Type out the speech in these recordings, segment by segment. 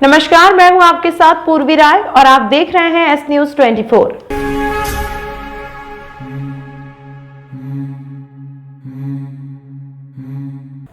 नमस्कार, मैं हूं आपके साथ पूर्वी राय और आप देख रहे हैं एस न्यूज 24।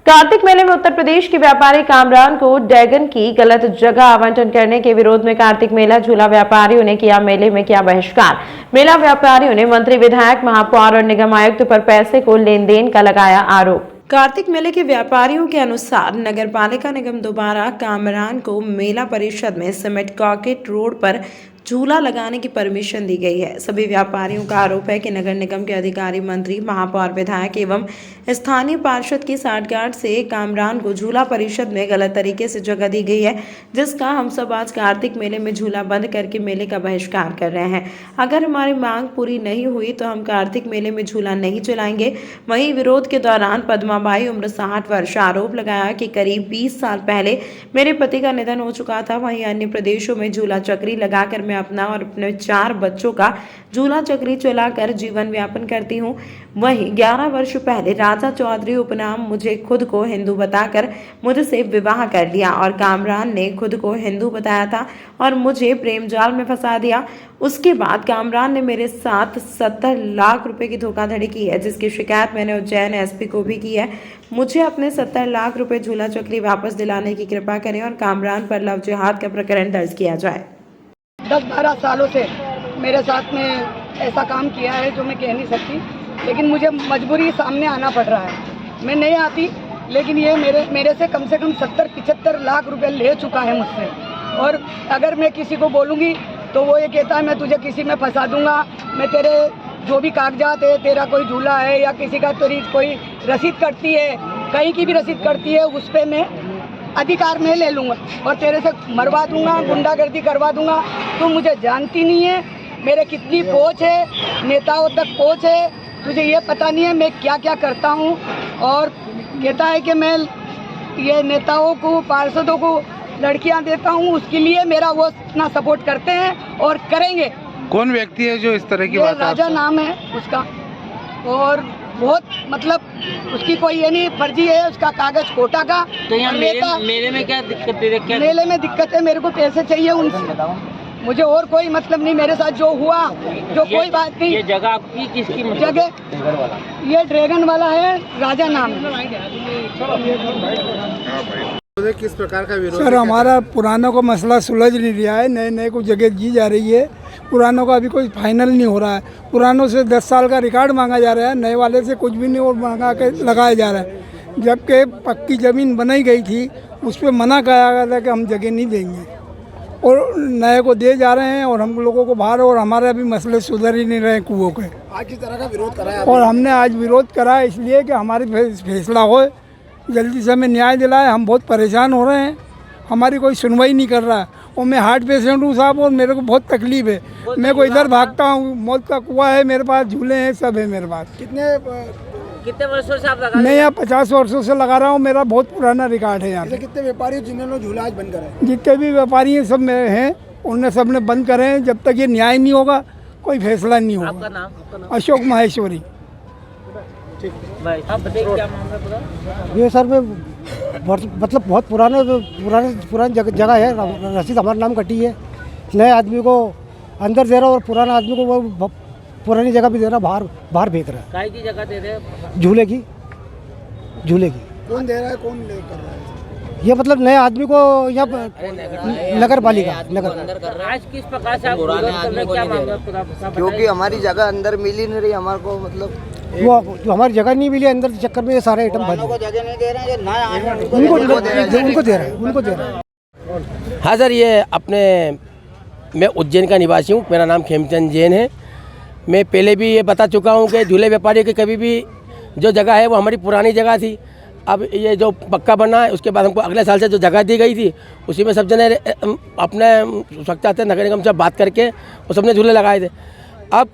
कार्तिक मेले में उत्तर प्रदेश के व्यापारी कामरान को ड्रैगन की गलत जगह आवंटन करने के विरोध में कार्तिक मेला झूला व्यापारियों ने किया मेले में किया बहिष्कार। मेला व्यापारियों ने मंत्री, विधायक, महापौर और निगम आयुक्त पर पैसे को लेन देन का लगाया आरोप। कार्तिक मेले के व्यापारियों के अनुसार नगर पालिका निगम द्वारा कामरान को मेला परिषद में सीमेंट कॉन्क्रीट रोड पर झूला लगाने की परमिशन दी गई है। सभी व्यापारियों का आरोप है कि नगर निगम के अधिकारी, मंत्री, महापौर, विधायक एवं स्थानीय पार्षद की साठगांठ से कामरान को झूला परिषद में गलत तरीके से जगह दी गई है, जिसका हम सब आज कार्तिक मेले में झूला बंद करके मेले का बहिष्कार कर रहे हैं। अगर हमारी मांग पूरी नहीं हुई तो हम कार्तिक मेले में झूला नहीं चलाएंगे। वहीं विरोध के दौरान पद्माबाई उम्र 60 वर्ष आरोप लगाया कि करीब 20 साल पहले मेरे पति का निधन हो चुका था। वहीं अन्य प्रदेशों में झूला चक्री लगाकर मैं अपना और अपने 4 बच्चों का झूला चक्री चलाकर जीवन यापन करती हूँ। वहीं 11 वर्ष पहले राजा चौधरी उपनाम मुझे खुद को हिंदू बताकर मुझसे विवाह कर लिया और कामरान ने खुद को हिंदू बताया था और मुझे प्रेम जाल में फंसा दिया। उसके बाद कामरान ने मेरे साथ 70 लाख रुपए की धोखाधड़ी की है, जिसकी शिकायत मैंने उज्जैन एसपी को भी की है। मुझे अपने 70 लाख रुपए झूला चक्री वापस दिलाने की कृपा करें और कामरान पर लव जिहाद का प्रकरण दर्ज किया जाए। 10-12 सालों से मेरे साथ में ऐसा काम किया है जो मैं कह नहीं सकती, लेकिन मुझे मजबूरी सामने आना पड़ रहा है। मैं नहीं आती, लेकिन ये मेरे से कम 70-75 लाख रुपए ले चुका है मुझसे। और अगर मैं किसी को बोलूँगी तो वो ये कहता है मैं तुझे किसी में फंसा दूंगा, मैं तेरे जो भी कागजात है, तेरा कोई झूला है या किसी का तेरी कोई रसीद कटती है, कहीं की भी रसीद कटती है, उस पर मैं अधिकार में ले लूँगा और तेरे से मरवा दूंगा, गुंडागर्दी करवा दूंगा। तू मुझे जानती नहीं है, मेरे कितनी पहुँच है, नेताओं तक पहुँच है, तुझे ये पता नहीं है मैं क्या क्या करता हूँ। और कहता है कि मैं ये नेताओं को, पार्षदों को लड़कियाँ देता हूँ, उसके लिए मेरा वो इतना सपोर्ट करते हैं और करेंगे। कौन व्यक्ति है जो इस तरह की बात? राजा नाम है उसका और बहुत मतलब उसकी कोई ये नहीं फर्जी है, उसका कागज कोटा का। तो यहाँ मेले में क्या दिक्कत है? मेले में दिक्कत है, मेरे को पैसे चाहिए उनसे, मुझे और कोई मतलब नहीं। मेरे साथ जो हुआ, जो कोई बात नहीं। ये जगह आपकी किसकी? जगह ये ड्रैगन वाला है, राजा नाम है। किस प्रकार का विरोध? सर, हमारा पुरानों का मसला सुलझ नहीं रहा है, नए नए को जगह दी जा रही है। पुरानों का अभी कोई फाइनल नहीं हो रहा है। पुरानों से 10 साल का रिकॉर्ड मांगा जा रहा है, नए वाले से कुछ भी नहीं और मांगा के लगाया जा रहा है। जबकि पक्की ज़मीन बनाई गई थी, उस पर मना किया गया था कि हम जगह नहीं देंगे और नए को दे जा रहे हैं और हम लोगों को बाहर, और हमारे अभी मसले सुधर ही नहीं रहे कुओं के। आज इस तरह का विरोध कराया और हमने आज विरोध करा इसलिए कि हमारी फैसला हो, जल्दी से हमें न्याय दिलाए। हम बहुत परेशान हो रहे हैं, हमारी कोई सुनवाई नहीं कर रहा है। और मैं हार्ट पेशेंट हूँ साहब, और मेरे को बहुत तकलीफ है। मैं को इधर भागता हूँ, मौत का कुआं है मेरे पास, झूले हैं, सब है मेरे पास। कितने वर्षों से आप लगा? मैं यहाँ 50 वर्षों से लगा रहा हूँ, मेरा बहुत पुराना रिकॉर्ड है यहाँ पे। कितने व्यापारी जिन्होंने झूला आज बंद करा? जितने भी व्यापारी हैं सब मेरे हैं, उन्होंने सब ने बंद करे हैं। जब तक ये न्याय नहीं होगा कोई फैसला नहीं होगा। आपका नाम? अशोक माहेश्वरी। आप बताइए क्या मामला पूरा? ये सर में मतलब बहुत पुरानी जगह है, रसीद हमारा नाम कटी है। नए आदमी को अंदर दे रहा और पुराना आदमी को वो पुरानी जगह भी दे रहा, बाहर फेंक रहा है। काय की जगह दे रहे हैं? झूले की। कौन दे रहा है, कौन कर रहा है? ये मतलब नए आदमी को यहाँ नगर पालिका आज किस प्रकार से आप विरोध कर रहे हैं? क्या मामला? क्योंकि हमारी जगह अंदर मिली नहीं रही हमारे को, मतलब वो जो हमारी जगह नहीं मिली अंदर के चक्कर में ये सारे आइटम बंद जगह नहीं दे रहे हैं, उनको दे रहे हैं। हाँ सर, ये अपने मैं उज्जैन का निवासी हूँ, मेरा नाम खेमचंद जैन है। मैं पहले भी ये बता चुका हूँ कि झूले व्यापारियों की कभी भी जो जगह है वो हमारी पुरानी जगह थी। अब ये जो पक्का बना है उसके बाद हमको अगले साल से जो जगह दी गई थी उसी में सब जने अपने सकते थे नगर निगम से बात करके वो सबने झूले लगाए थे। अब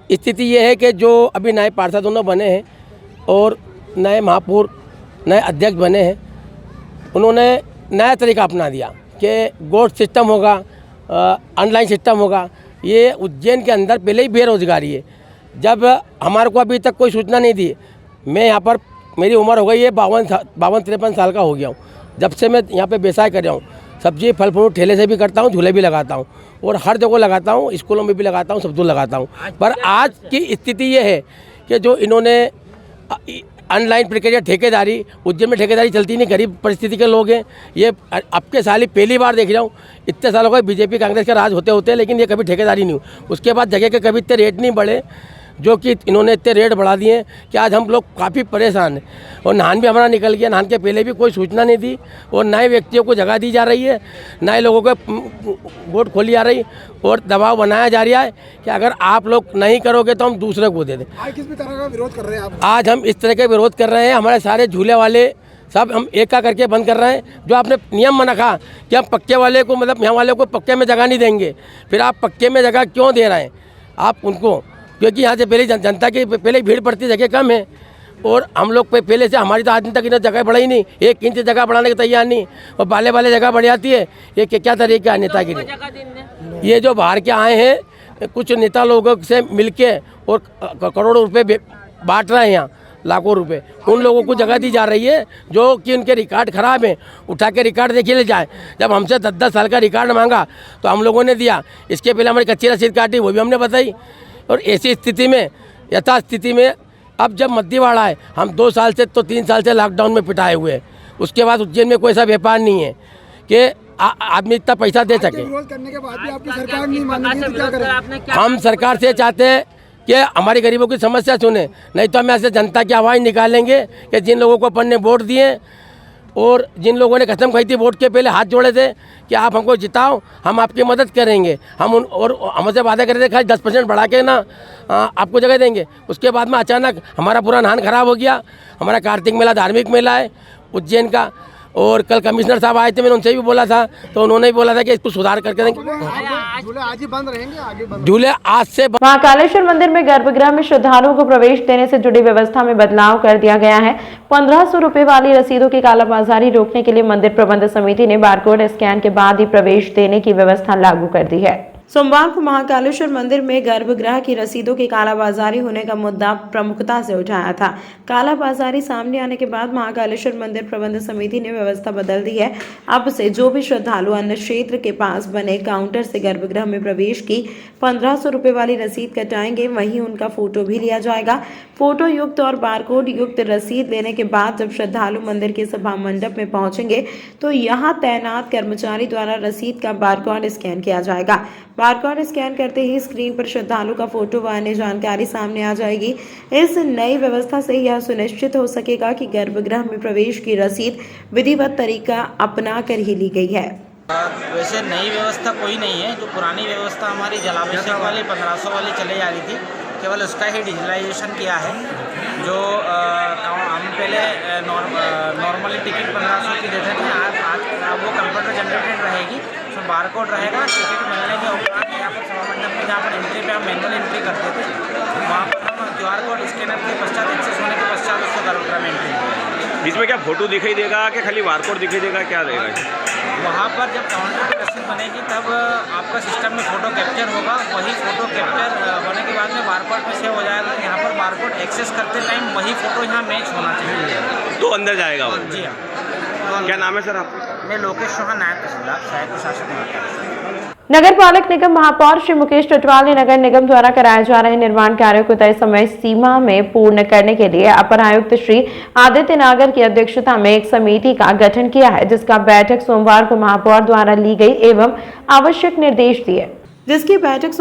स्थिति ये है कि जो अभी नए पार्षद दोनों बने हैं और नए महापौर, नए अध्यक्ष बने हैं, उन्होंने नया तरीका अपना दिया कि गोट सिस्टम होगा, ऑनलाइन सिस्टम होगा। ये उज्जैन के अंदर पहले ही बेरोजगारी है। जब हमारे को अभी तक कोई सूचना नहीं दी, मैं यहाँ पर मेरी उम्र हो गई है 52-53 साल का हो गया हूँ। जब से मैं यहाँ पे व्यवसाय कर रहा हूँ, सब्जी फल फ्रूट ठेले से भी करता हूँ, झूले भी लगाता हूँ और हर जगह लगाता हूँ, स्कूलों में भी लगाता हूँ, सब दूर लगाता हूँ। पर आज की स्थिति ये है कि जो इन्होंने ऑनलाइन प्रक्रिया ठेकेदारी, उज्जैन में ठेकेदारी चलती नहीं, गरीब परिस्थिति के लोग हैं। ये अब के साल ही पहली बार देख रहा हूँ, इतने सालों का बीजेपी कांग्रेस का राज होते होते, लेकिन ये कभी ठेकेदारी नहीं हुई। उसके बाद जगह के कभी इतने रेट नहीं बढ़े, जो कि इन्होंने इतने रेट बढ़ा दिए कि आज हम लोग काफ़ी परेशान हैं। और नान भी हमारा निकल गया, नान के पहले भी कोई सूचना नहीं थी और नए व्यक्तियों को जगह दी जा रही है, नए लोगों को वोट खोली जा रही और दबाव बनाया जा रहा है कि अगर आप लोग नहीं करोगे तो हम दूसरे को दे दें। आज किस भी तरह का विरोध कर रहे हैं आप? आज हम इस तरह के विरोध कर रहे हैं। हमारे सारे झूले वाले सब हम एक का करके बंद कर रहे हैं। जो आपने नियम बना रखा कि हम पक्के वाले को, मतलब यहाँ वाले को पक्के में जगह नहीं देंगे, फिर आप पक्के में जगह क्यों दे रहे हैं आप उनको? क्योंकि यहाँ से पहले जनता की पहले भीड़ पड़ती, जगह कम है और हम लोग पहले से हमारी तो आज दिन तक इन्हें जगह बढ़ाई नहीं, 1 इंच जगह बढ़ाने की तैयार नहीं और बाले जगह बढ़ जाती है। ये क्या तरीका है नेतागिरी? ये जो बाहर के आए हैं कुछ नेता लोगों से मिलके और करोड़ों रुपए बांट रहे हैं यहाँ, लाखों रुपए, उन लोगों को जगह दी जा रही है जो कि उनके रिकॉर्ड खराब हैं। उठा के रिकॉर्ड देखिए ले जाए। जब हमसे 10-10 साल का रिकॉर्ड मांगा तो हम लोगों ने दिया, इसके पहले हमारी कच्ची रसीद काटी, वो भी हमने बताई। और ऐसी स्थिति में, यथास्थिति में, अब जब मद्दीवाड़ा है, हम 2 साल से तो 3 साल से लॉकडाउन में पिटाए हुए हैं। उसके बाद उज्जैन में कोई ऐसा व्यापार नहीं है कि आदमी इतना पैसा दे सके। विरोध करने के बाद भी आपकी सरकार नहीं मानेगी तो क्या करें? हम सरकार से चाहते हैं कि हमारी गरीबों की समस्या सुने, नहीं तो हम ऐसे जनता की आवाज़ निकालेंगे कि जिन लोगों को अपन ने वोट दिए और जिन लोगों ने कसम खाई थी वोट के पहले हाथ जोड़े थे कि आप हमको जिताओ, हम आपकी मदद करेंगे, हम उन और हमसे वादा कर रहे थे खाली 10% बढ़ा के ना आपको जगह देंगे। उसके बाद में अचानक हमारा पूरा नान खराब हो गया। हमारा कार्तिक मेला धार्मिक मेला है उज्जैन का, और कल कमिश्नर साहब आए थे, मैंने उनसे भी बोला था तो उन्होंने भी बोला था कि इसको सुधार करके देंगे। झूले आज ही बंद रहेंगे, आगे बंद? झूले आज से महाकालेश्वर मंदिर में गर्भगृह में श्रद्धालुओं को प्रवेश देने से जुड़ी व्यवस्था में बदलाव कर दिया गया है। 1500 रुपए वाली रसीदों की कालाबाजारी रोकने के लिए मंदिर प्रबंध समिति ने बारकोड स्कैन के बाद ही प्रवेश देने की व्यवस्था लागू कर दी है। सोमवार को महाकालेश्वर मंदिर में गर्भगृह की रसीदों की कालाबाजारी होने का मुद्दा प्रमुखता से उठाया था। कालाबाजारी सामने आने के बाद महाकालेश्वर मंदिर प्रबंध समिति ने व्यवस्था बदल दी है। अब से जो भी श्रद्धालु अन्य क्षेत्र के पास बने काउंटर से गर्भगृह में प्रवेश की 1500 रुपए वाली रसीद कटाएंगे, वहीं उनका फोटो भी लिया जाएगा। फोटो युक्त और बारकोड युक्त रसीद लेने के बाद जब श्रद्धालु मंदिर के सभा मंडप में पहुंचेंगे तो यहाँ तैनात कर्मचारी द्वारा रसीद का बारकोड स्कैन किया जाएगा। बारकोड स्कैन करते ही स्क्रीन पर श्रद्धालु का फोटो व अन्य जानकारी सामने आ जाएगी। इस नई व्यवस्था से यह सुनिश्चित हो सकेगा कि गर्भगृह में प्रवेश की रसीद विधिवत तरीका अपना कर ही ली गई है। वैसे नई व्यवस्था कोई नहीं है। जो पुरानी व्यवस्था हमारी जलाभिषेक वाली 1500 वाली चली जा रही थी, केवल उसका ही डिजिटलाइजेशन किया है। जो हम पहले नॉर्मली टिकट 1500 की देते थे, आज वो कंप्यूटर जनरेटेड रहेगी, उसमें बारकोड रहेगा। टिकट मिलने के उपरांत यहाँ पर सभा मंडप में जहाँ पर एंट्री पे हम मैनुअल एंट्री करते थे, वहाँ पर हम QR कोड स्कैनर के पश्चात एक्सेस होने के पश्चात उसको गर्भगृह में एंट्री करेंगे। इसमें क्या फोटो दिखाई देगा कि खाली बारकोड दिखाई देगा, क्या रहेगा? वहाँ पर जब काउंटर की रसीद बनेगी तब आपका सिस्टम में फ़ोटो कैप्चर होगा। वही फ़ोटो कैप्चर होने के बाद में बारकोड में सेव हो जाएगा। यहाँ पर बारकोड एक्सेस करते टाइम वही फ़ोटो यहाँ मैच होना चाहिए तो अंदर जाएगा वो? जी हाँ। क्या नाम है सर आपका? मैं लोकेश चौहान, नायब तहसीलदार, सहायक प्रशासक महाकालेश्वर। नगर पालिक निगम महापौर श्री मुकेश टटवाल ने नगर निगम द्वारा कराए जा रहे निर्माण कार्यों को तय समय सीमा में पूर्ण करने के लिए अपर आयुक्त श्री आदित्य नागर की अध्यक्षता में एक समिति का गठन किया है, जिसका बैठक सोमवार को महापौर द्वारा ली गई एवं आवश्यक निर्देश दिए बैठक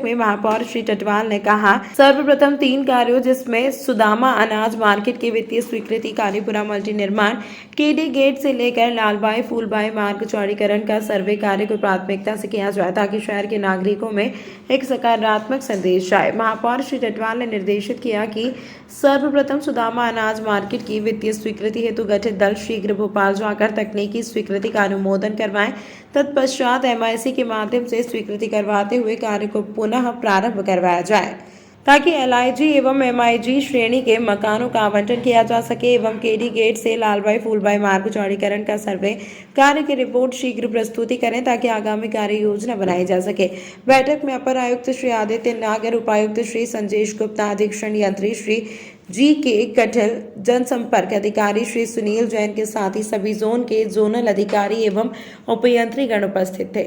में महापौर श्री टटवाल ने कहा, सर्वप्रथम 3 कार्यों जिसमें सुदामा अनाज मार्केट की वित्तीय स्वीकृति, कालीपुरा मल्टी निर्माण, केडी गेट से लेकर लालबाई फूलबाई मार्ग चौड़ीकरण का सर्वे कार्य को प्राथमिकता से किया जाए ताकि शहर के नागरिकों में एक सकारात्मक संदेश जाए। महापौर श्री टटवाल ने निर्देशित किया कि सर्वप्रथम सुदामा अनाज मार्केट की वित्तीय स्वीकृति हेतु गठित दल शीघ्र भोपाल जाकर तकनीकी स्वीकृति का अनुमोदन करवाएं। तत्पश्चात MIC के माध्यम से स्वीकृति करवाते हुए कार्य को पुनः प्रारंभ करवाया जाए ताकि LIG एवं MIG श्रेणी के मकानों का आवंटन किया जा सके एवं केडी गेट से लालबाई फूलबाई मार्ग चौड़ीकरण का सर्वे कार्य की रिपोर्ट शीघ्र प्रस्तुति करें ताकि आगामी कार्य योजना बनाई जा सके। बैठक में अपर आयुक्त श्री आदित्य नागर, उपायुक्त श्री संजेश गुप्ता, अधीक्षण यंत्री श्री जी के कटल, जनसंपर्क अधिकारी श्री सुनील जैन के साथ ही सभी जोन के जोनल अधिकारी एवं उपयंत्रीगण उपस्थित थे।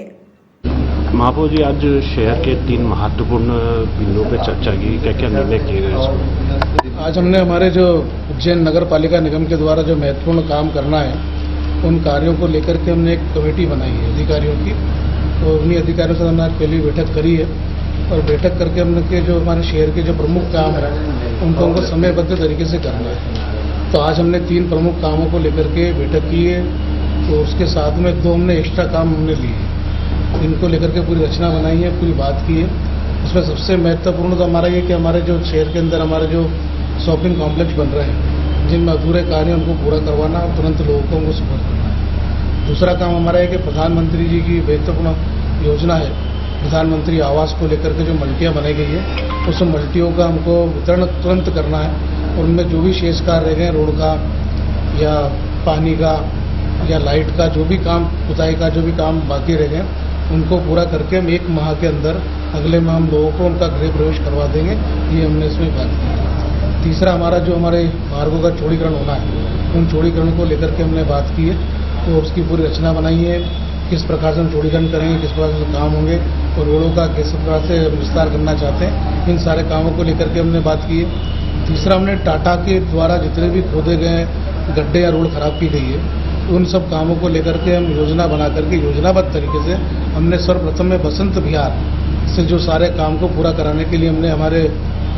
महापौर जी, आज शहर के 3 महत्वपूर्ण बिंदुओं पर चर्चा की, क्या क्या निर्णय किए गए इसमें? आज हमने हमारे जो उज्जैन नगर पालिका निगम के द्वारा जो महत्वपूर्ण काम करना है उन कार्यों को लेकर के हमने एक कमेटी बनाई है अधिकारियों की, और उन्हीं अधिकारियों से हमने आज पहली बैठक करी है और बैठक करके हमने के जो हमारे शहर के जो प्रमुख काम है उनको हमको समयबद्ध तरीके से करना है। तो आज हमने 3 प्रमुख कामों को लेकर के बैठक की है, तो उसके साथ में 2 हमने एक्स्ट्रा काम हमने लिए, इनको लेकर के पूरी रचना बनाई है, पूरी बात की है। उसमें सबसे महत्वपूर्ण तो हमारा ये कि हमारे जो शहर के अंदर हमारे जो शॉपिंग कॉम्प्लेक्स बन रहे हैं जिनमें अधूरे कार्य उनको पूरा करवाना और तुरंत लोगों को उनको सपोर्ट करना है। दूसरा काम हमारा है कि प्रधानमंत्री जी की महत्वपूर्ण योजना है प्रधानमंत्री आवास को लेकर के जो मल्टियाँ बनाई गई है उस मल्टियों का हमको वितरण तुरंत करना है, और उनमें जो भी शेष कार्य रह गए रोड का या पानी का या लाइट का जो भी काम, पुताई का जो भी काम बाकी रह गए उनको पूरा करके हम 1 माह के अंदर अगले माह हम लोगों को उनका गृह प्रवेश करवा देंगे। ये हमने इसमें बात की है। तीसरा हमारा जो हमारे मार्गों का चौड़ीकरण होना है उन चौड़ीकरण को लेकर के हमने बात की है, तो उसकी पूरी रचना बनाई है, किस प्रकार से हम चौड़ीकरण करेंगे, किस प्रकार से काम होंगे और रोडों का किस प्रकार से विस्तार करना चाहते हैं, इन सारे कामों को लेकर के हमने बात की है। तीसरा हमने टाटा के द्वारा जितने भी खोदे गए गड्ढे या रोड खराब की गई है उन सब कामों को लेकर के हम योजना बना करके योजनाबद्ध तरीके से हमने सर्वप्रथम में बसंत विहार से जो सारे काम को पूरा कराने के लिए हमने हमारे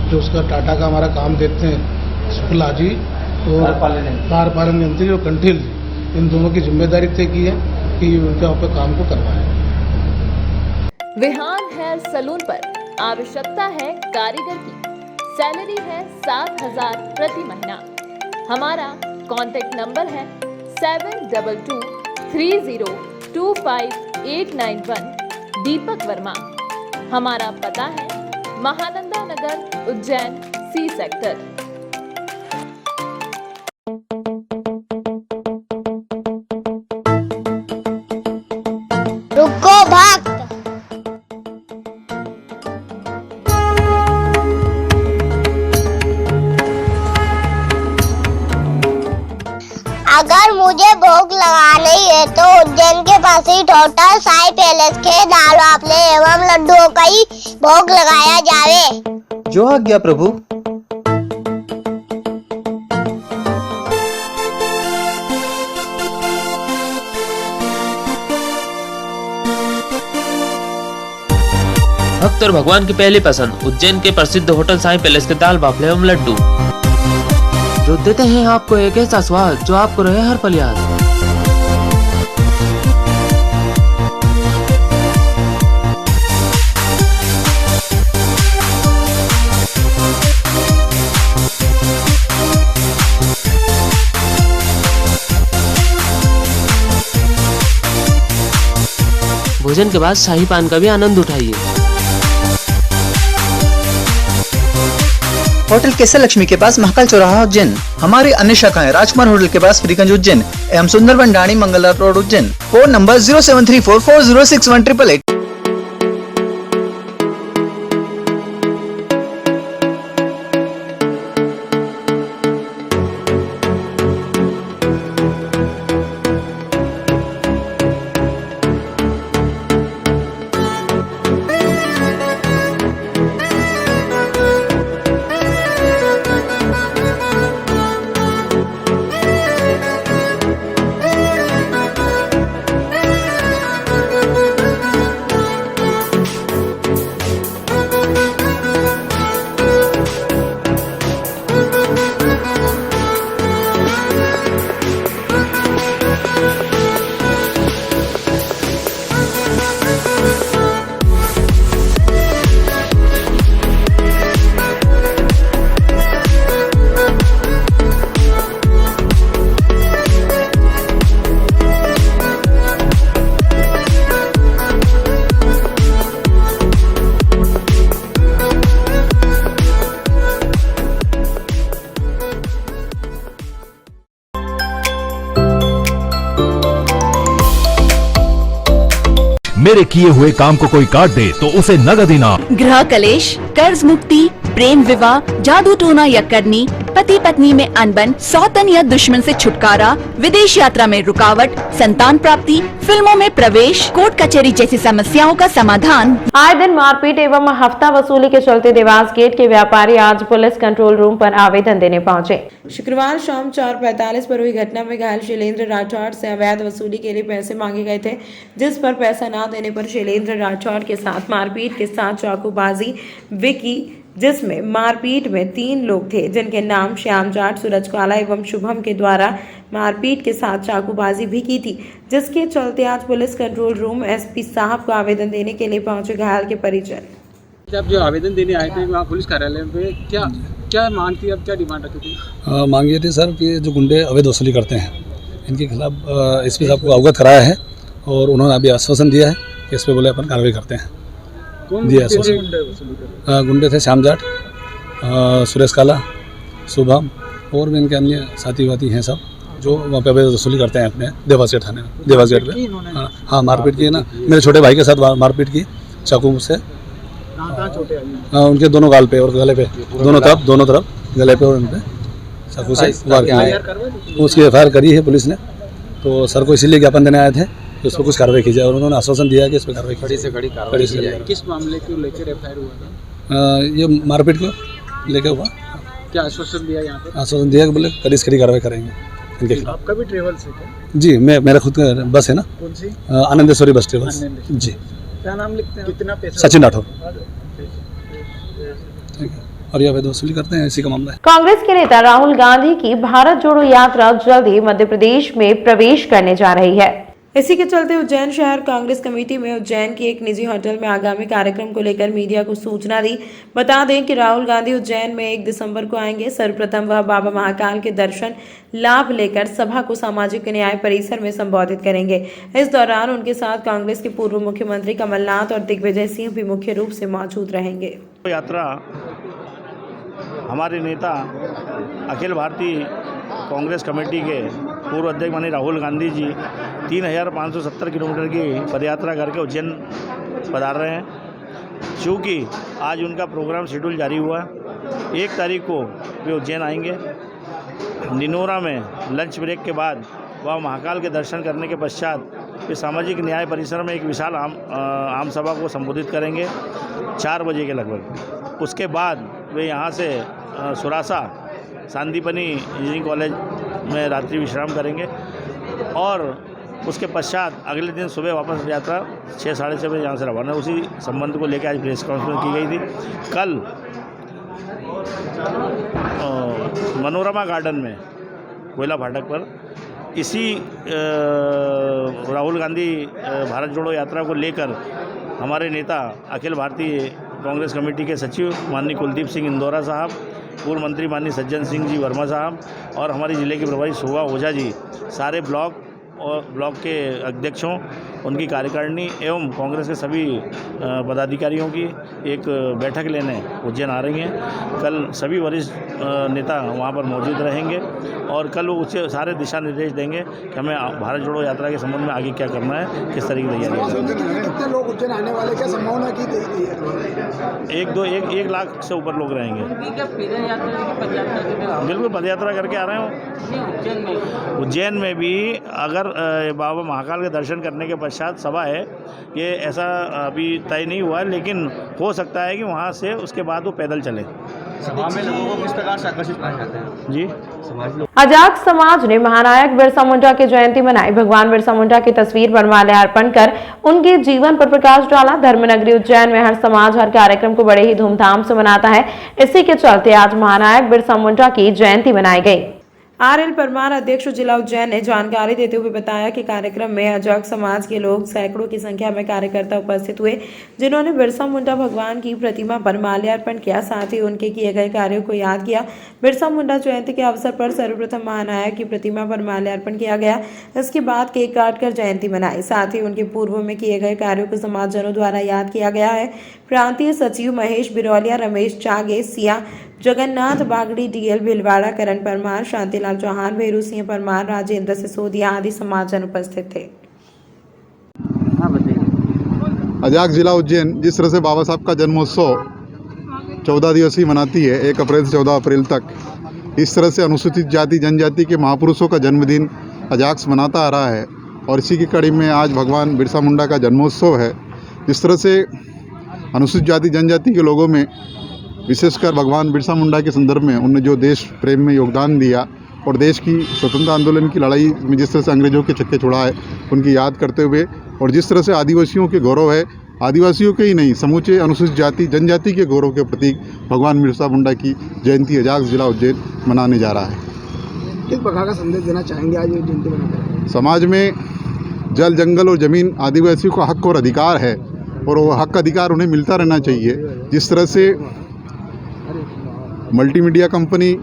जो उसका टाटा का हमारा काम देखते हैं शुक्ला जी और कारपालन यंत्री और कंठिल जी, इन दोनों की जिम्मेदारी तय की है कि उनके वहाँ पे काम को करवाएं। विहान हेयर सलून पर आवश्यकता है कारीगर की, सैलरी है 7,000 प्रति महीना। हमारा कॉन्टेक्ट नंबर है 7222302589 दीपक वर्मा। हमारा पता है महानंदा नगर, उज्जैन, सी सेक्टर। रुको भक्त, अगर मुझे भोग लगाना ही है तो उज्जैन के पास ही होटल साई पैलेस के दाल वाफले एवं लड्डुओं का ही भोग लगाया जावे। जो आज्ञा प्रभु। भक्त और भगवान की पहली पसंद उज्जैन के प्रसिद्ध होटल साई पैलेस के दाल बाफले एवं लड्डू, जो देते हैं आपको एक ऐसा स्वाद जो आपको रहे हर पल याद। भोजन के बाद शाही पान का भी आनंद उठाइए। होटल केसर लक्ष्मी के पास महाकाल चौराहा उज्जैन। हमारी अन्य शाखाएं राजकुमार होटल के पास फ्रीगंज उज्जैन एवं Sundarban Dani Mangla road Ujjain. Phone number 07344061888। मेरे किए हुए काम को कोई काट दे तो उसे नगद इनाम। गृह कलेश, कर्ज मुक्ति, प्रेम विवाह, जादू टोना या करनी, पति पत्नी में अनबन, सौतन या दुश्मन से छुटकारा, विदेश यात्रा में रुकावट, संतान प्राप्ति, फिल्मों में प्रवेश, कोर्ट कचहरी जैसी समस्याओं का समाधान। आए दिन मारपीट एवं हफ्ता वसूली के चलते देवास गेट के व्यापारी आज पुलिस कंट्रोल रूम पर आवेदन देने पहुंचे। शुक्रवार शाम 4:45 पर हुई घटना में घायल शैलेंद्र राठौड़ से अवैध वसूली के लिए पैसे मांगे गए थे, जिस पर पैसा न देने पर शैलेंद्र राठौड़ के साथ मारपीट के साथ चाकूबाजी विकी, जिसमें मारपीट में 3 लोग थे जिनके नाम श्याम जाट, सूरज काला एवं शुभम के द्वारा मारपीट के साथ चाकूबाजी भी की थी, जिसके चलते आज पुलिस कंट्रोल रूम एसपी साहब को आवेदन देने के लिए पहुंचे घायल के परिजन। जब जो आवेदन देने आए थे वहाँ पुलिस कार्यालय में क्या मांग थी, अब क्या डिमांड रखी थी? मांग ये थी सर कि जो गुंडे अवैध वसूली करते हैं इनके खिलाफ एसपी साहब को अवगत कराया है और उन्होंने अभी आश्वासन दिया है कि इस पर बोले अपन कार्रवाई करते हैं। दिया गुंडे थे श्याम जाट, सुरेश काला, शुभम और भी इनके अन्य साथी वाथी हैं सब जो वहाँ पे अवैध वसूली करते हैं अपने देवास गेट थाने में, देवास गेट पे। हाँ मारपीट की ना, मेरे छोटे भाई के साथ मारपीट की चाकू से। उनके दोनों गाल पे और गले पे, दोनों तरफ गले पे और उन पे चाकू से वार किया। उसकी एफआईआर करी है पुलिस ने, तो सर को इसीलिए ज्ञापन देने आए थे कि उस पर कुछ कार्रवाई की जाए और उन्होंने आश्वासन दिया कि इस पर कार्रवाई खड़ी से खड़ी कार्रवाई की जाए। किस मामले को लेकर एफआईआर हुआ था? ये मारपीट को लेकर हुआ। क्या आश्वासन दिया यहाँ पर? आश्वासन दिया कि बोले खड़ी से खड़ी कार्रवाई करेंगे इनके खिलाफ। आपका भी ट्रेवल्स है क्या? जी, मेरा खुद का बस है ना। कौन सी? आनंदेश्वरी बस ट्रेवल्स। जी। क्या नाम लिखते हैं? कितना पैसा? सचिन राठौर। और ये अवैध वसूली करते हैं, इसी का मामला है। कांग्रेस के नेता राहुल गांधी की भारत जोड़ो यात्रा जल्द ही मध्य प्रदेश में प्रवेश करने जा रही है। इसी के चलते उज्जैन शहर कांग्रेस कमेटी में उज्जैन की एक निजी होटल में आगामी कार्यक्रम को लेकर मीडिया को सूचना दी। बता दें कि राहुल गांधी उज्जैन में 1 दिसंबर को आएंगे। सर्वप्रथम वह बाबा महाकाल के दर्शन लाभ लेकर सभा को सामाजिक न्याय परिसर में संबोधित करेंगे। इस दौरान उनके साथ कांग्रेस के पूर्व मुख्यमंत्री कमलनाथ और दिग्विजय सिंह भी मुख्य रूप से मौजूद रहेंगे। यात्रा हमारे नेता अखिल भारतीय कांग्रेस कमेटी के पूर्व अध्यक्ष माननीय राहुल गांधी जी 3570 किलोमीटर की पदयात्रा करके उज्जैन पधार रहे हैं। चूँकि आज उनका प्रोग्राम शेड्यूल जारी हुआ, 1 तारीख को वे उज्जैन आएंगे। निनोरा में लंच ब्रेक के बाद वह महाकाल के दर्शन करने के पश्चात वे सामाजिक न्याय परिसर में एक विशाल आम सभा को संबोधित करेंगे 4 बजे के लगभग। उसके बाद वे यहाँ से सुरासा सांदीपनी इंजीनियरिंग कॉलेज में रात्रि विश्राम करेंगे और उसके पश्चात अगले दिन सुबह वापस यात्रा 6 साढ़े 6 बजे यहाँ से रवाना। उसी संबंध को लेकर आज प्रेस कॉन्फ्रेंस की गई थी। कल मनोरमा गार्डन में कोयला फाटक पर इसी राहुल गांधी भारत जोड़ो यात्रा को लेकर हमारे नेता अखिल भारतीय कांग्रेस कमेटी के सचिव माननीय कुलदीप सिंह इंदौरा साहब, पूर्व मंत्री माननीय सज्जन सिंह जी वर्मा साहब और हमारी ज़िले के प्रभारी शोभा ओझा जी, सारे ब्लॉक और ब्लॉक के अध्यक्षों, उनकी कार्यकारिणी एवं कांग्रेस के सभी पदाधिकारियों की एक बैठक लेने उज्जैन आ रही हैं। कल सभी वरिष्ठ नेता वहां पर मौजूद रहेंगे और कल वो उससे सारे दिशा निर्देश देंगे कि हमें भारत जोड़ो यात्रा के संबंध में आगे क्या करना है, किस तरह की तैयारी है। कितने लोग उज्जैन आने वाले, क्या संभावना की गई है? 1 लाख से ऊपर लोग रहेंगे। बिल्कुल पदयात्रा करके आ रहे हो। उज्जैन में भी अगर बाबा महाकाल के दर्शन करने के पश्चात सभा है, ये ऐसा अभी तय नहीं हुआ है, लेकिन हो सकता है कि वहाँ से उसके बाद वो पैदल चले। सभा में लोगों को किस प्रकार से आकर्षित करना चाहते हैं? जी, अजाक समाज ने महानायक बिरसा मुंडा की जयंती मनाई। भगवान बिरसा मुंडा की तस्वीर पर माल्यार्पण कर उनके जीवन पर प्रकाश डाला। धर्मनगरी उज्जैन में हर समाज हर कार्यक्रम को बड़े ही धूमधाम से मनाता है। इसी के चलते आज महानायक बिरसा मुंडा की जयंती मनाई गई। आरएल परमार अध्यक्ष जिला उज्जैन ने जानकारी देते हुए बताया कि कार्यक्रम में अजाक समाज के लोग सैकड़ों की संख्या में कार्यकर्ता उपस्थित हुए, जिन्होंने बिरसा मुंडा भगवान की प्रतिमा पर माल्यार्पण किया, साथ ही उनके किए गए कार्यों को याद किया। बिरसा मुंडा जयंती के अवसर पर सर्वप्रथम महानायक की प्रतिमा पर माल्यार्पण किया गया। इसके बाद केक काटकर जयंती मनाई, साथ ही उनके पूर्व में किए गए कार्यों को समाजजनों द्वारा याद किया गया है। प्रांतीय सचिव महेश बिरौलिया, रमेश चागे, सिया जगन्नाथ बागड़ी, डीएल भिलवाड़ा, करण परमार, शांतिलाल चौहान, भैरू सिंह परमार, राजेंद्र सिसोदिया आदि समाजजन उपस्थित थे। अजाक जिला उज्जैन जिस तरह से बाबा साहब का जन्मोत्सव 14 दिवसीय मनाती है, 1 अप्रैल से 14 अप्रैल तक। इस तरह से अनुसूचित जाति जनजाति के महापुरुषों का जन्मदिन अजाक्स मनाता आ रहा है और इसी की कड़ी में आज भगवान बिरसा मुंडा का जन्मोत्सव है। जिस तरह से अनुसूचित जाति जनजाति के लोगों में विशेषकर भगवान बिरसा मुंडा के संदर्भ में उन्होंने जो देश प्रेम में योगदान दिया और देश की स्वतंत्रता आंदोलन की लड़ाई में जिस तरह से अंग्रेज़ों के चक्के छुड़ाए, उनकी याद करते हुए और जिस तरह से आदिवासियों के गौरव है, आदिवासियों के ही नहीं समूचे अनुसूचित जाति जनजाति के गौरव के प्रतीक भगवान बिरसा मुंडा की जयंती अजाक्स जिला उज्जैन मनाने जा रहा है। किस प्रकार का संदेश देना चाहेंगे आज ये जयंती मनाकर? समाज में जल, जंगल और ज़मीन आदिवासियों का हक और अधिकार है और वो हक अधिकार उन्हें मिलता रहना चाहिए। जिस तरह से मल्टीमीडिया कंपनी,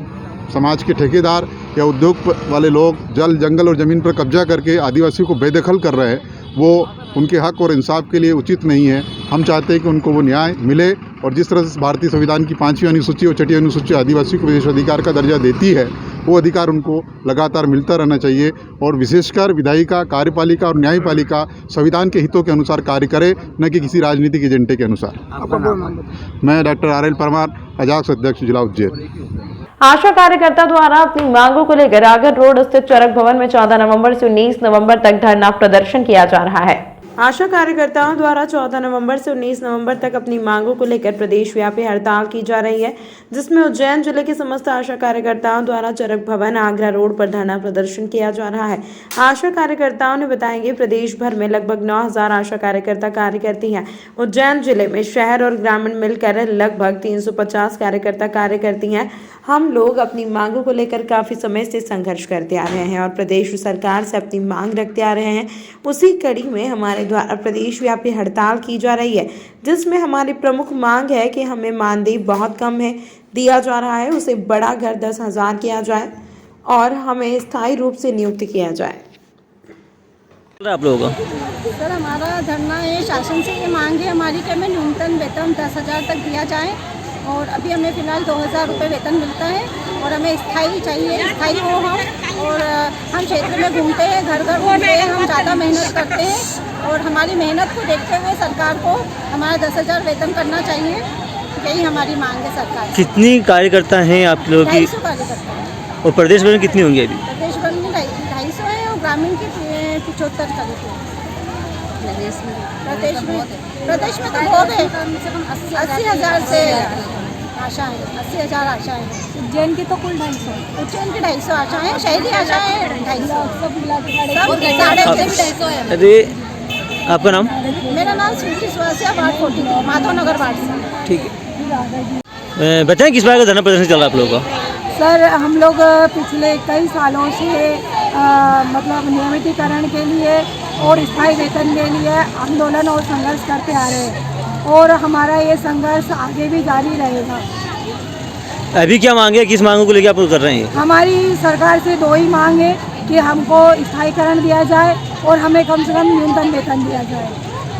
समाज के ठेकेदार या उद्योग वाले लोग जल, जंगल और ज़मीन पर कब्जा करके आदिवासियों को बेदखल कर रहे हैं, वो उनके हक और इंसाफ के लिए उचित नहीं है। हम चाहते हैं कि उनको वो न्याय मिले और जिस तरह से भारतीय संविधान की 5वीं अनुसूची और 6वीं अनुसूची आदिवासियों को विशेष अधिकार का दर्जा देती है, वो अधिकार उनको लगातार मिलता रहना चाहिए और विशेषकर विधायिका, कार्यपालिका और न्यायपालिका संविधान के हितों के अनुसार कार्य करे, न कि किसी राजनीतिक एजेंडे के अनुसार। मैं डॉक्टर RL परमार, अजाक्स अध्यक्ष जिला उज्जैन। आशा कार्यकर्ता द्वारा अपनी मांगों को लेकर आगर रोड स्थित चरक भवन में 14 नवंबर से 19 नवंबर तक धरना प्रदर्शन किया जा रहा है। आशा कार्यकर्ताओं द्वारा 14 नवंबर से 19 नवंबर तक अपनी मांगों को लेकर प्रदेश व्यापी हड़ताल की जा रही है, जिसमें उज्जैन जिले के समस्त आशा कार्यकर्ताओं द्वारा चरक भवन आगरा रोड पर धरना प्रदर्शन किया जा रहा है। आशा कार्यकर्ताओं ने बताया कि प्रदेश भर में लगभग 9000 आशा कार्यकर्ता कार्य करती हैं। उज्जैन जिले में शहर और ग्रामीण मिलकर लगभग 350 कार्यकर्ता कार्य करती हैं। हम लोग अपनी मांगों को लेकर काफी समय से संघर्ष करते आ रहे हैं और प्रदेश सरकार से अपनी मांग रखते आ रहे हैं। उसी कड़ी में हमारे द्वारा प्रदेश व्यापी हड़ताल की जा रही है, जिसमें हमारी प्रमुख मांग है कि हमें मानदेय बहुत कम है दिया जा रहा है, उसे बड़ा घर 10,000 किया जाए और हमें स्थायी रूप से नियुक्त किया जाए। आप लोगों का सर, हमारा धरना है, शासन से ये मांग है हमारी कि हमें न्यूनतम वेतन 10,000 तक दिया जाए और अभी हमें फ़िलहाल 2,000 रुपये वेतन मिलता है और हमें स्थायी चाहिए, स्थायी हो हम। और हम क्षेत्र में घूमते हैं, घर घर घूमते हैं, हम ज़्यादा मेहनत करते हैं और हमारी मेहनत को देखते हुए सरकार को हमारा 10,000 वेतन करना चाहिए। यही हमारी मांग है सरकार। कितनी कार्यकर्ता हैं आप लोगों की? 250 कार्यकर्ता हैं। और प्रदेश भर में कितनी होंगी अभी? प्रदेश भर में 250 है और ग्रामीण की 75 कार्यकर्ता। प्रदेश में तो बहुत है, 80,000 से आशा है, 80,000 आशा है। उज्जैन की तो कुल 250, उज्जैन की 250 आशा है, शहरी आशा है 250। अरे आपका नाम? मेरा नाम स्वीटी सुहासिया, वार्ड 42, माधव नगर वार्ड से। ठीक है, बताएं किस बात का धरना प्रदर्शन चल रहा है आप लोगों का? सर, हम लोग पिछले कई सालों से मतलब नियमितीकरण के लिए और स्थायी वेतन के लिए आंदोलन और संघर्ष करते आ रहे हैं और हमारा ये संघर्ष आगे भी जारी रहेगा। अभी क्या मांग है, किस मांगों को लेकर आप लोग कर रहे हैं? हमारी सरकार से 2 ही मांग है कि हमको स्थायीकरण दिया जाए और हमें कम से कम न्यूनतम वेतन दिया जाए।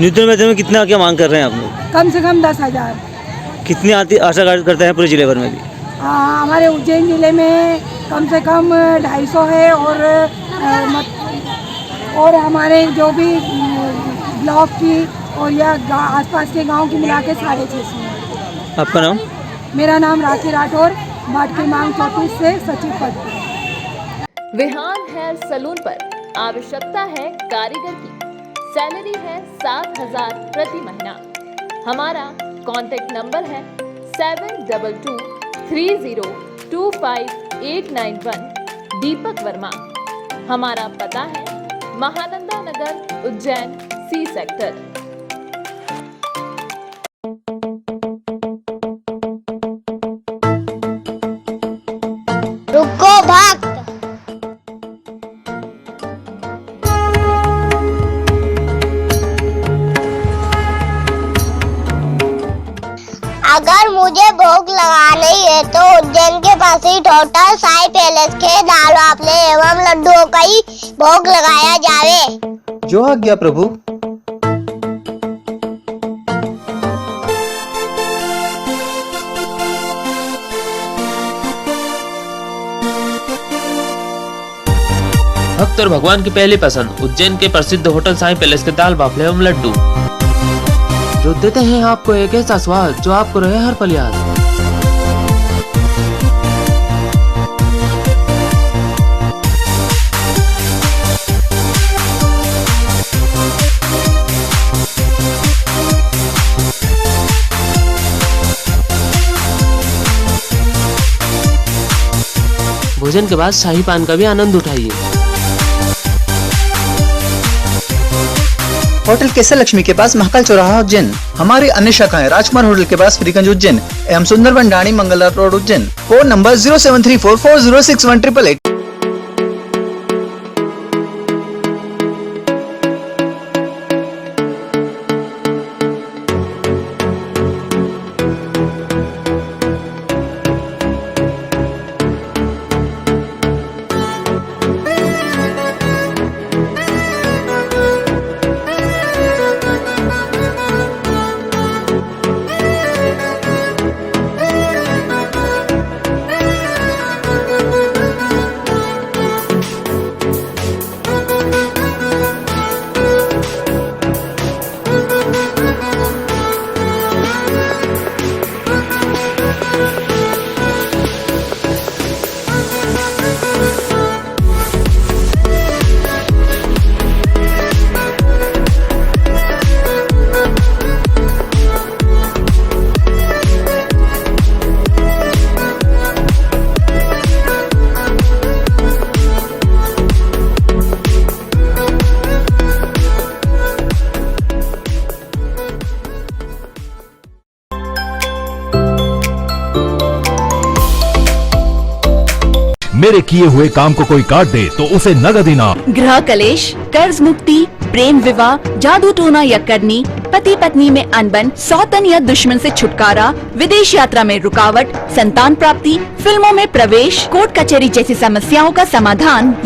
न्यूनतम वेतन में कितना क्या मांग कर रहे हैं आप लोग? कम से कम 10,000। कितनी आशा करते हैं पूरे जिले भर में भी? हमारे उज्जैन जिले में कम से कम 250 है और हमारे जो भी ब्लॉक की और या आसपास के गांव की मिला के 650। आपका नाम? मेरा नाम राखी राठौर, वार्ड क्रमांक 34 से सचिव पद। विहान हेयर सलून पर आवश्यकता है कारीगर की। सैलरी है 7,000 प्रति महीना। हमारा कॉन्टैक्ट नंबर है 7223025891। दीपक वर्मा। हमारा पता है महानंदा नगर, उज्जैन, C सेक्टर। रुको भक्त। अगर मुझे भोग लगानी है तो उज्जैन के पास ही होटल साई पैलेस के दाल वाफले एवं लड्डुओं का ही भोग लगाया जावे। जो आज्ञा प्रभु। भक्त और भगवान की पहली पसंद उज्जैन के प्रसिद्ध होटल साई पैलेस के दाल बाफले एवं लड्डू, जो देते हैं आपको एक ऐसा स्वाद जो आपको रहे हर पल याद। भोजन के बाद शाही पान का भी आनंद उठाइए। होटल केसर लक्ष्मी के पास महाकाल चौराहा उज्जैन। हमारी अन्य शाखाएं राजकुमार होटल के पास फ्रीगंज उज्जैन एवं Sundarban Dhani Mangla road Ujjain. Phone number 07344061888। मेरे किए हुए काम को कोई काट दे तो उसे नगद इनाम। गृह कलेश, कर्ज मुक्ति, प्रेम विवाह, जादू टोना या करनी, पति पत्नी में अनबन, सौतन या दुश्मन से छुटकारा, विदेश यात्रा में रुकावट, संतान प्राप्ति, फिल्मों में प्रवेश, कोर्ट कचहरी जैसी समस्याओं का समाधान